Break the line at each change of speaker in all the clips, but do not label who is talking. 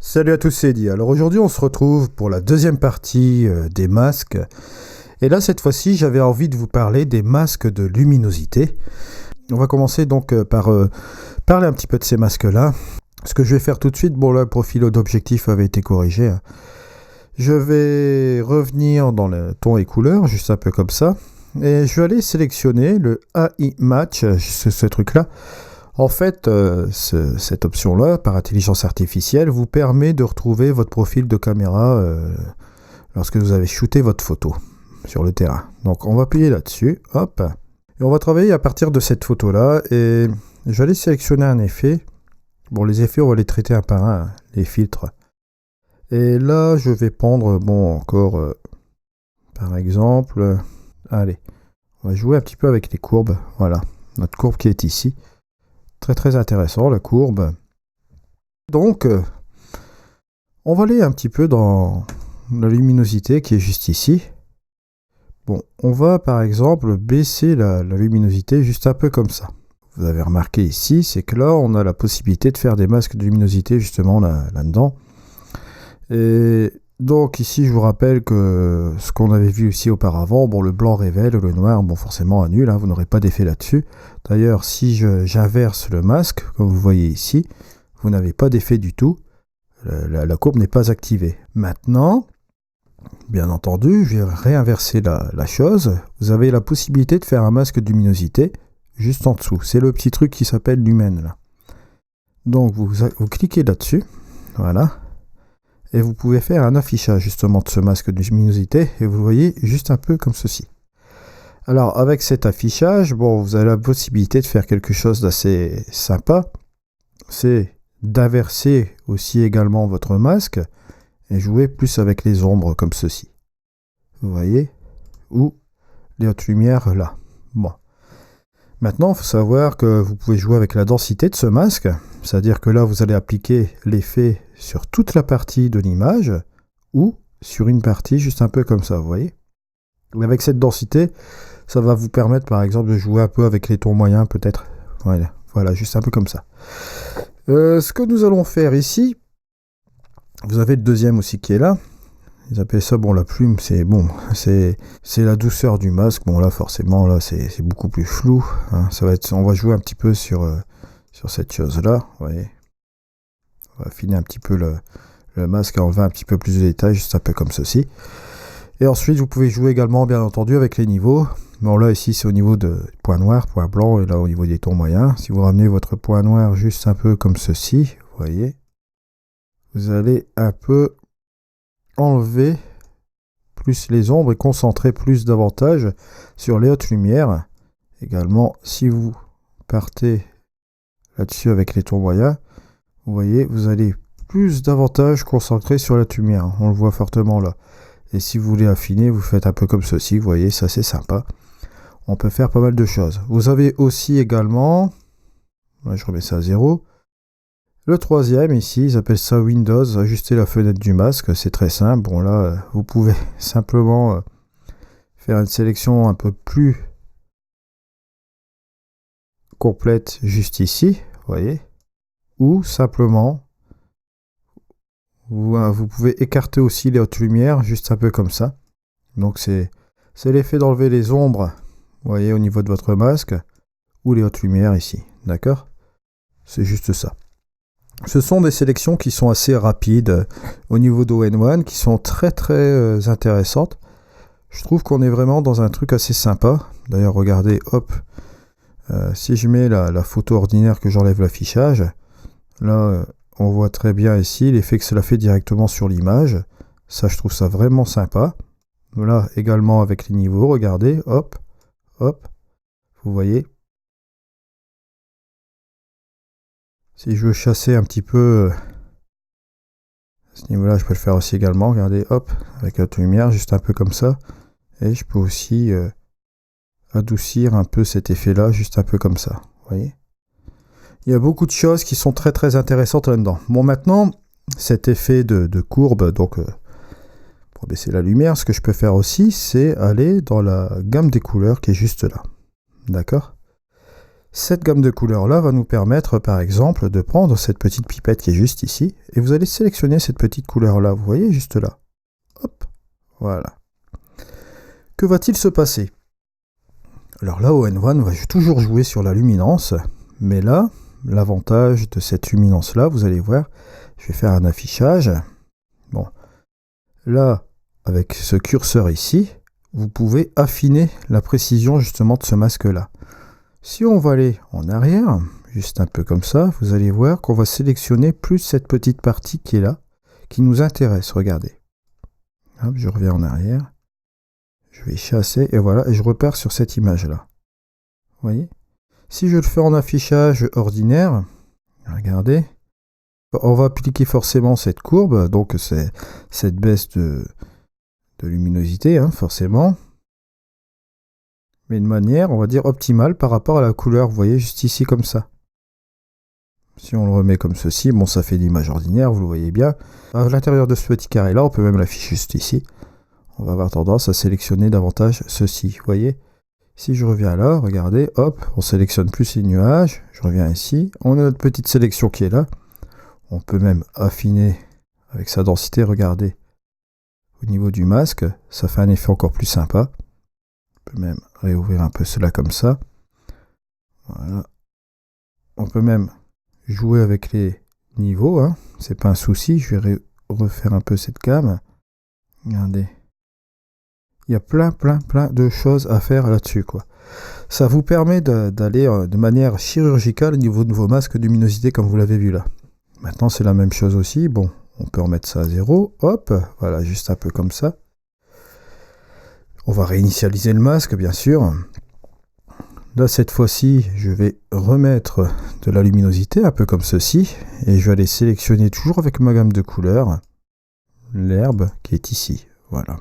Salut à tous, c'est Eddie. Alors aujourd'hui, on se retrouve pour la deuxième partie des masques. Et là, cette fois-ci, j'avais envie de vous parler des masques de luminosité. On va commencer donc par parler un petit peu de ces masques-là. Ce que je vais faire tout de suite, bon là, le profil d'objectif avait été corrigé. Je vais revenir dans le ton et couleurs, juste un peu comme ça. Et je vais aller sélectionner le AI Match, ce truc-là. En fait, cette option-là, par intelligence artificielle, vous permet de retrouver votre profil de caméra lorsque vous avez shooté votre photo sur le terrain. Donc, on va appuyer là-dessus, hop, et on va travailler à partir de cette photo-là, et je vais aller sélectionner un effet. Bon, les effets, on va les traiter un par un, les filtres. Et là, je vais prendre, encore, par exemple, allez, on va jouer un petit peu avec les courbes, voilà, notre courbe qui est ici. Très intéressant, la courbe. Donc, on va aller un petit peu dans la luminosité qui est juste ici. Bon, on va par exemple baisser la luminosité juste un peu comme ça. Vous avez remarqué ici, c'est que là, on a la possibilité de faire des masques de luminosité justement là-dedans. Et donc ici, je vous rappelle que ce qu'on avait vu ici auparavant, bon, le blanc révèle, le noir, bon, forcément annule, vous n'aurez pas d'effet là-dessus. D'ailleurs, si j'inverse le masque, comme vous voyez ici, vous n'avez pas d'effet du tout. La courbe n'est pas activée. Maintenant, bien entendu, je vais réinverser la chose. Vous avez la possibilité de faire un masque de luminosité juste en dessous. C'est le petit truc qui s'appelle lumen, là. Donc, vous cliquez là-dessus. Voilà. Et vous pouvez faire un affichage justement de ce masque de luminosité et vous le voyez juste un peu comme ceci. Alors avec cet affichage, bon, vous avez la possibilité de faire quelque chose d'assez sympa, c'est d'inverser aussi également votre masque et jouer plus avec les ombres comme ceci. Vous voyez, ou les hautes lumières là. Bon. Maintenant, il faut savoir que vous pouvez jouer avec la densité de ce masque, c'est-à-dire que là, vous allez appliquer l'effet sur toute la partie de l'image ou sur une partie juste un peu comme ça, vous voyez. Avec cette densité, ça va vous permettre par exemple de jouer un peu avec les tons moyens peut-être. Voilà, juste un peu comme ça. Ce que nous allons faire ici, vous avez le deuxième aussi qui est là. Ils appellent ça, bon, la plume, c'est bon, c'est la douceur du masque. Bon, là, forcément, là, c'est beaucoup plus flou. Ça va être, on va jouer un petit peu sur cette chose-là. Vous voyez. On va affiner un petit peu le masque, enlever un petit peu plus de détails, juste un peu comme ceci. Et ensuite, vous pouvez jouer également, bien entendu, avec les niveaux. Bon, là, ici, c'est au niveau de point noir, point blanc, et là, au niveau des tons moyens. Si vous ramenez votre point noir juste un peu comme ceci, vous voyez, vous allez un peu enlever plus les ombres et concentrer plus davantage sur les hautes lumières. Également, si vous partez là-dessus avec les tons moyens, vous voyez, vous allez plus davantage concentrer sur la lumière. On le voit fortement là. Et si vous voulez affiner, vous faites un peu comme ceci. Vous voyez, ça c'est sympa. On peut faire pas mal de choses. Vous avez aussi également, là je remets ça à 0. Le troisième ici, ils appellent ça Windows, ajuster la fenêtre du masque, c'est très simple. Bon là, vous pouvez simplement faire une sélection un peu plus complète juste ici, vous voyez. Ou simplement, vous pouvez écarter aussi les hautes lumières, juste un peu comme ça. Donc c'est l'effet d'enlever les ombres, vous voyez, au niveau de votre masque, ou les hautes lumières ici, d'accord? C'est juste ça. Ce sont des sélections qui sont assez rapides au niveau d'ON1, qui sont très intéressantes. Je trouve qu'on est vraiment dans un truc assez sympa. D'ailleurs, regardez, hop, si je mets la photo ordinaire que j'enlève l'affichage, là, on voit très bien ici l'effet que cela fait directement sur l'image. Ça, je trouve ça vraiment sympa. Là, également avec les niveaux, regardez, hop, hop, vous voyez. Si je veux chasser un petit peu à ce niveau-là, je peux le faire aussi également. Regardez, hop, avec la lumière, juste un peu comme ça. Et je peux aussi adoucir un peu cet effet-là, juste un peu comme ça. Vous voyez. Il y a beaucoup de choses qui sont très intéressantes là-dedans. Bon, maintenant, cet effet de courbe, donc pour baisser la lumière, ce que je peux faire aussi, c'est aller dans la gamme des couleurs qui est juste là. D'accord ? Cette gamme de couleurs là va nous permettre par exemple de prendre cette petite pipette qui est juste ici et vous allez sélectionner cette petite couleur là, vous voyez juste là. Hop, voilà. Que va-t-il se passer? Alors là, ON1 va toujours jouer sur la luminance, mais là, l'avantage de cette luminance là, vous allez voir, je vais faire un affichage. Bon, là, avec ce curseur ici, vous pouvez affiner la précision justement de ce masque là. Si on va aller en arrière, juste un peu comme ça, vous allez voir qu'on va sélectionner plus cette petite partie qui est là, qui nous intéresse, regardez. Hop, je reviens en arrière, je vais chasser et voilà, et je repars sur cette image là. Vous voyez? Si je le fais en affichage ordinaire, regardez, on va appliquer forcément cette courbe, donc c'est cette baisse de luminosité, hein, forcément. Mais de manière, on va dire, optimale par rapport à la couleur, vous voyez, juste ici comme ça. Si on le remet comme ceci, bon, ça fait l'image ordinaire, vous le voyez bien. À l'intérieur de ce petit carré-là, on peut même l'afficher juste ici. On va avoir tendance à sélectionner davantage ceci, vous voyez. Si je reviens là, regardez, hop, on sélectionne plus les nuages. Je reviens ici, on a notre petite sélection qui est là. On peut même affiner avec sa densité, regardez. Au niveau du masque, ça fait un effet encore plus sympa. On peut même réouvrir un peu cela comme ça. Voilà. On peut même jouer avec les niveaux, hein. C'est pas un souci. Je vais refaire un peu cette gamme. Regardez. Il y a plein de choses à faire là-dessus, quoi. Ça vous permet d'aller de manière chirurgicale au niveau de vos masques de luminosité, comme vous l'avez vu là. Maintenant, c'est la même chose aussi. Bon, on peut remettre ça à 0. Hop, voilà, juste un peu comme ça. On va réinitialiser le masque, bien sûr. Là, cette fois-ci, je vais remettre de la luminosité, un peu comme ceci. Et je vais aller sélectionner toujours avec ma gamme de couleurs l'herbe qui est ici. Voilà.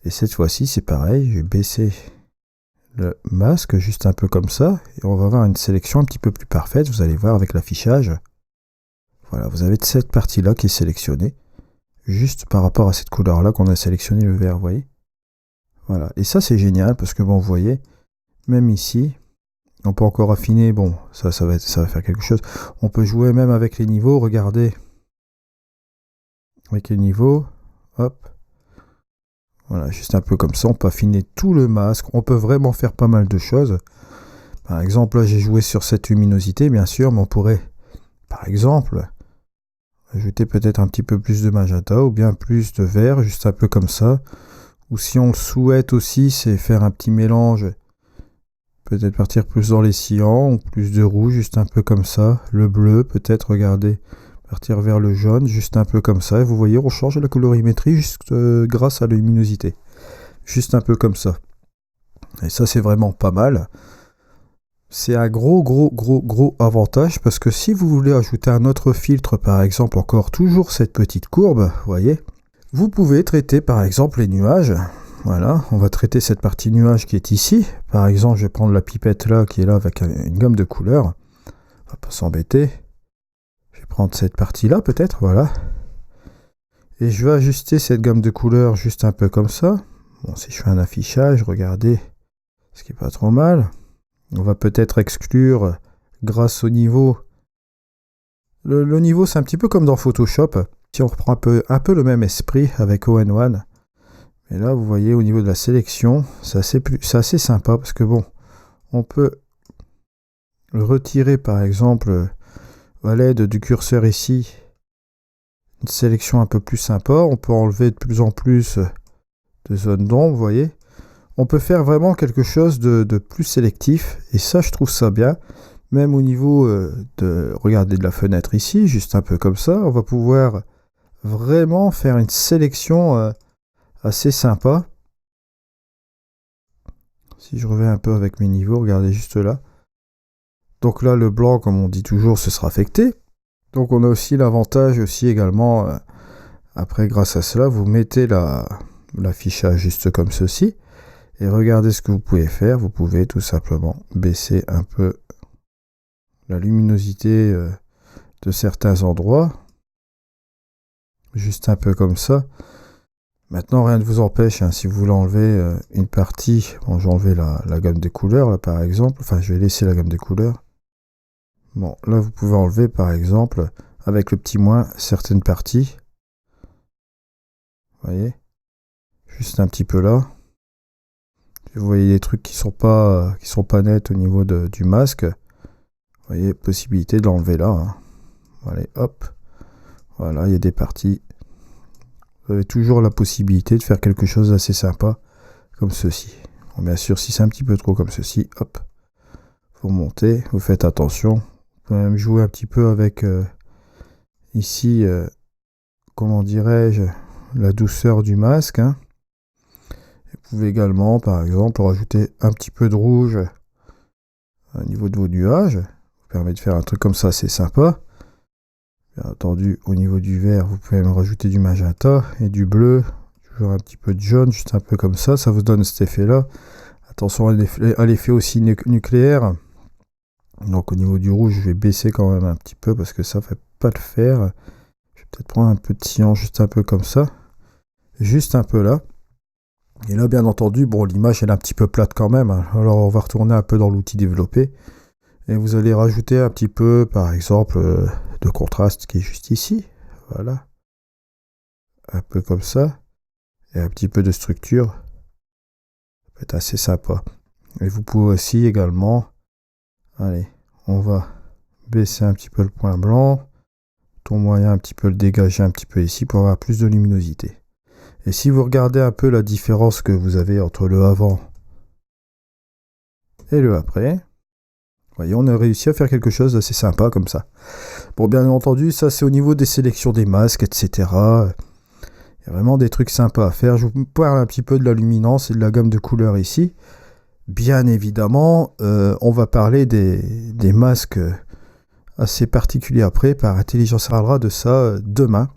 Et cette fois-ci, c'est pareil. Je vais baisser le masque juste un peu comme ça. Et on va avoir une sélection un petit peu plus parfaite. Vous allez voir avec l'affichage. Voilà, vous avez cette partie-là qui est sélectionnée. Juste par rapport à cette couleur-là qu'on a sélectionné le vert, vous voyez. Voilà. Et ça, c'est génial parce que, bon, vous voyez, même ici, on peut encore affiner. Bon, ça va faire quelque chose. On peut jouer même avec les niveaux. Regardez. Avec les niveaux. Hop. Voilà, juste un peu comme ça. On peut affiner tout le masque. On peut vraiment faire pas mal de choses. Par exemple, là, j'ai joué sur cette luminosité, bien sûr, mais on pourrait, par exemple, ajouter peut-être un petit peu plus de magenta ou bien plus de vert, juste un peu comme ça. Ou si on le souhaite aussi, c'est faire un petit mélange, peut-être partir plus dans les cyans ou plus de rouge, juste un peu comme ça. Le bleu, peut-être, regardez, partir vers le jaune, juste un peu comme ça. Et vous voyez, on change la colorimétrie juste grâce à la luminosité. Juste un peu comme ça. Et ça, c'est vraiment pas mal. C'est un gros avantage parce que si vous voulez ajouter un autre filtre, par exemple, encore toujours cette petite courbe, vous voyez, vous pouvez traiter par exemple les nuages. Voilà, on va traiter cette partie nuage qui est ici. Par exemple, je vais prendre la pipette là qui est là avec une gamme de couleurs. On va pas s'embêter. Je vais prendre cette partie là peut-être, voilà. Et je vais ajuster cette gamme de couleurs juste un peu comme ça. Bon, si je fais un affichage, regardez, ce qui est pas trop mal. On va peut-être exclure grâce au niveau. Le niveau, c'est un petit peu comme dans Photoshop. Si on reprend un peu le même esprit avec ON1. Et là, vous voyez, au niveau de la sélection, c'est assez sympa parce que bon, on peut retirer par exemple à l'aide du curseur ici une sélection un peu plus sympa. On peut enlever de plus en plus de zones d'ombre, vous voyez. On peut faire vraiment quelque chose de plus sélectif et ça, je trouve ça bien. Même au niveau regardez, de la fenêtre ici, juste un peu comme ça, on va pouvoir vraiment faire une sélection assez sympa. Si je reviens un peu avec mes niveaux, regardez juste là. Donc là, le blanc, comme on dit toujours, ce sera affecté. Donc on a aussi l'avantage aussi également, après grâce à cela, vous mettez l'affichage juste comme ceci. Et regardez ce que vous pouvez faire. Vous pouvez tout simplement baisser un peu la luminosité de certains endroits. Juste un peu comme ça. Maintenant, rien ne vous empêche, si vous voulez enlever une partie, bon, j'ai enlevé la gamme des couleurs, là, par exemple, enfin, je vais laisser la gamme des couleurs. Bon, là, vous pouvez enlever, par exemple, avec le petit moins, certaines parties. Vous voyez, juste un petit peu là. Vous voyez des trucs qui sont pas nets au niveau du masque. Vous voyez, possibilité de l'enlever là. Allez, hop. Voilà, il y a des parties. Vous avez toujours la possibilité de faire quelque chose d'assez sympa, comme ceci. Bon, bien sûr, si c'est un petit peu trop comme ceci, hop. Vous montez, vous faites attention. Vous pouvez même jouer un petit peu avec, ici, comment dirais-je, la douceur du masque. Vous pouvez également, par exemple, rajouter un petit peu de rouge au niveau de vos nuages. Ça vous permet de faire un truc comme ça, c'est sympa. Bien entendu, au niveau du vert, vous pouvez même rajouter du magenta et du bleu. Toujours un petit peu de jaune, juste un peu comme ça. Ça vous donne cet effet-là. Attention à l'effet aussi nucléaire. Donc au niveau du rouge, je vais baisser quand même un petit peu parce que ça ne fait pas le faire. Je vais peut-être prendre un peu de cyan, juste un peu comme ça. Juste un peu là. Et là, bien entendu, bon, l'image elle est un petit peu plate quand même. Alors, on va retourner un peu dans l'outil développé. Et vous allez rajouter un petit peu, par exemple, de contraste qui est juste ici. Voilà. Un peu comme ça. Et un petit peu de structure. Ça peut être assez sympa. Et vous pouvez aussi également... Allez, on va baisser un petit peu le point blanc. Ton moyen un petit peu le dégager un petit peu ici pour avoir plus de luminosité. Et si vous regardez un peu la différence que vous avez entre le avant et le après, vous voyez, on a réussi à faire quelque chose d'assez sympa comme ça. Bon, bien entendu, ça c'est au niveau des sélections des masques, etc. Il y a vraiment des trucs sympas à faire. Je vous parle un petit peu de la luminance et de la gamme de couleurs ici. Bien évidemment, on va parler des masques assez particuliers après par intelligence. On parlera de ça demain.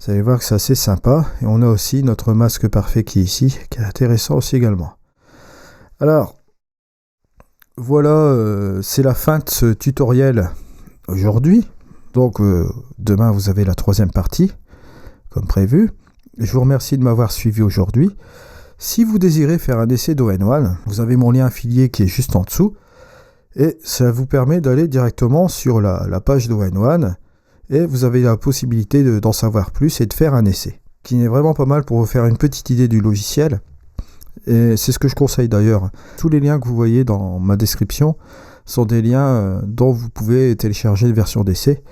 Vous allez voir que c'est assez sympa. Et on a aussi notre masque parfait qui est ici, qui est intéressant aussi également. Alors, voilà, c'est la fin de ce tutoriel aujourd'hui. Donc, demain, vous avez la troisième partie, comme prévu. Je vous remercie de m'avoir suivi aujourd'hui. Si vous désirez faire un essai d'ON1, vous avez mon lien affilié qui est juste en dessous. Et ça vous permet d'aller directement sur la page d'ON1. Et vous avez la possibilité d'en savoir plus et de faire un essai, qui est vraiment pas mal pour vous faire une petite idée du logiciel. Et c'est ce que je conseille d'ailleurs. Tous les liens que vous voyez dans ma description sont des liens dont vous pouvez télécharger une version d'essai.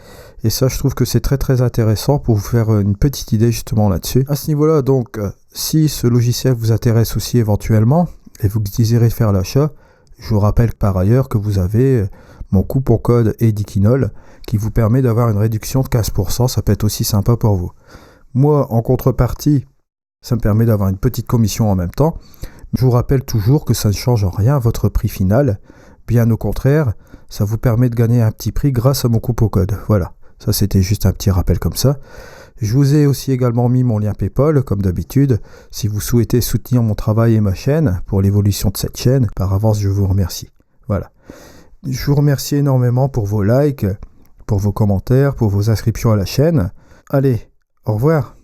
Et ça, je trouve que c'est très très intéressant pour vous faire une petite idée justement là-dessus. À ce niveau-là, donc, si ce logiciel vous intéresse aussi éventuellement, et vous désirez faire l'achat, je vous rappelle par ailleurs que vous avez mon coupon code EDIKINOL qui vous permet d'avoir une réduction de 15%, ça peut être aussi sympa pour vous. Moi, en contrepartie, ça me permet d'avoir une petite commission en même temps. Je vous rappelle toujours que ça ne change en rien à votre prix final. Bien au contraire, ça vous permet de gagner un petit prix grâce à mon coupon code. Voilà, ça c'était juste un petit rappel comme ça. Je vous ai aussi également mis mon lien PayPal, comme d'habitude, si vous souhaitez soutenir mon travail et ma chaîne pour l'évolution de cette chaîne. Par avance, je vous remercie. Voilà. Je vous remercie énormément pour vos likes, pour vos commentaires, pour vos inscriptions à la chaîne. Allez, au revoir.